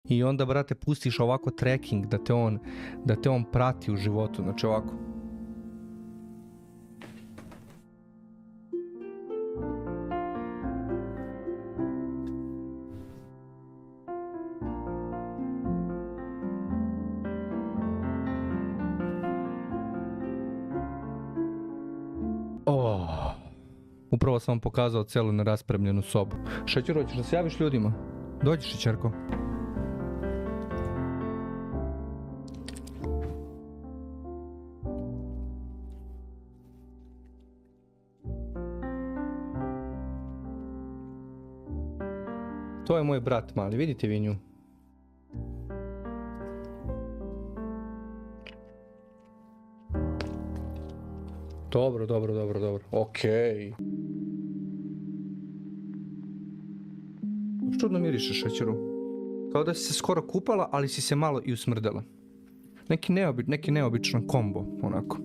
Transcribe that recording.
I onda, brate, pustiš ovako tracking da te on prati u životu, znači ovako. Upravo sam vam pokazao celu neraspremljenu sobu. Šećero, hoćeš da se javiš ljudima? Dođi, Šećerko. To je moj brat mali, vidite vi nju? Dobro. Okej. Čudno mirišeš, Šećeru. Kao da si se skoro kupala, ali si se malo i usmrdela. Neki neobičan kombo, onako.